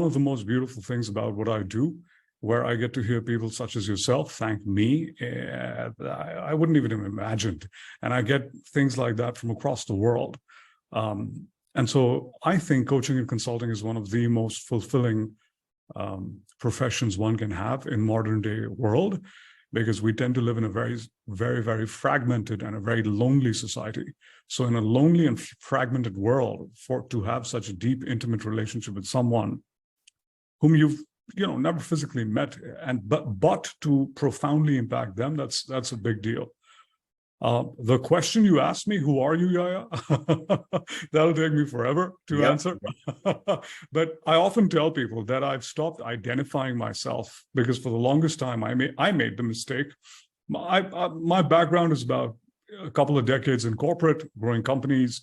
One of the most beautiful things about what I do, where I get to hear people such as yourself thank me, I wouldn't even have imagined. And I get things like that from across the world. And so I think coaching and consulting is one of the most fulfilling professions one can have in modern day world, because we tend to live in a very, very, very fragmented and a very lonely society. So in a lonely and fragmented world, to have such a deep, intimate relationship with someone whom you've never physically met, but to profoundly impact them, that's a big deal. The question you asked me, who are you, Yaya? That'll take me forever to answer. But I often tell people that I've stopped identifying myself, because for the longest time I made the mistake. My background is about a couple of decades in corporate, growing companies,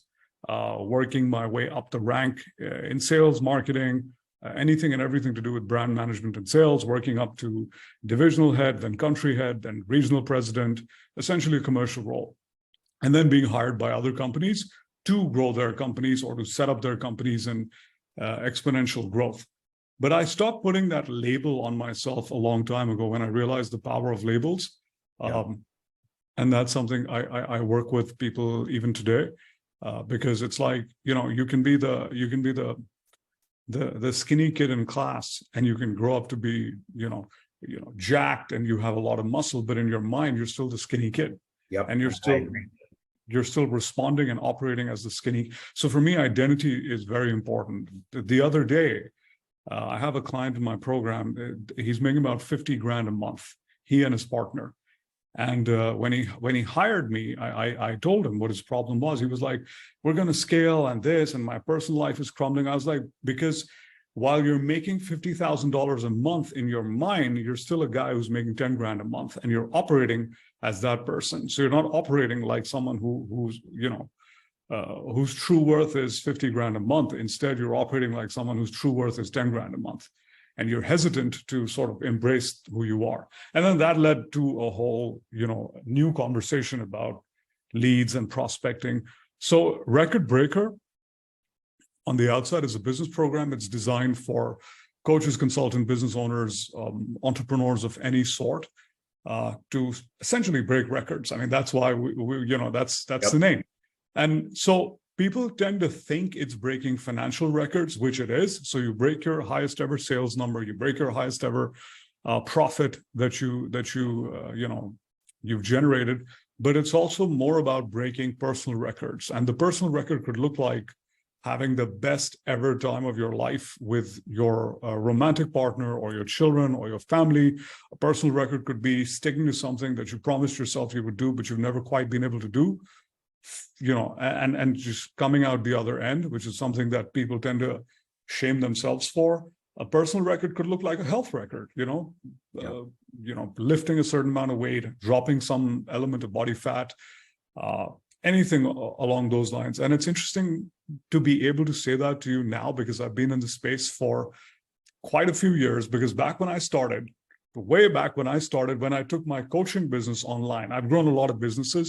working my way up the rank in sales, marketing, anything and everything to do with brand management and sales, working up to divisional head, then country head, then regional president, essentially a commercial role. And then being hired by other companies to grow their companies or to set up their companies in exponential growth. But I stopped putting that label on myself a long time ago when I realized the power of labels. And that's something I work with people even today, because it's like, you can be the skinny kid in class, and you can grow up to be, jacked, and you have a lot of muscle, but in your mind, you're still the skinny kid. And you're still responding and operating as the skinny. So for me, identity is very important. The other day, I have a client in my program. He's making about 50 grand a month, he and his partner. And when he hired me, I told him what his problem was. He was like, we're going to scale and this, and my personal life is crumbling. I was like, because while you're making $50,000 a month in your mind, you're still a guy who's making 10 grand a month, and you're operating as that person. So you're not operating like someone whose true worth is 50 grand a month. Instead, you're operating like someone whose true worth is 10 grand a month. And you're hesitant to sort of embrace who you are. And then that led to a whole, new conversation about leads and prospecting. So Record Breaker on the outside is a business program. It's designed for coaches, consultants, business owners, entrepreneurs of any sort, to essentially break records. I mean, that's why that's the name. And so people tend to think it's breaking financial records, which it is. So you break your highest ever sales number, you break your highest ever profit that you've generated. But it's also more about breaking personal records. And the personal record could look like having the best ever time of your life with your romantic partner or your children or your family. A personal record could be sticking to something that you promised yourself you would do, but you've never quite been able to do. And just coming out the other end, which is something that people tend to shame themselves for. A personal record could look like a health record, lifting a certain amount of weight, dropping some element of body fat, anything along those lines. And it's interesting to be able to say that to you now, because I've been in the space for quite a few years. Because way back when I started, when I took my coaching business online, I've grown a lot of businesses.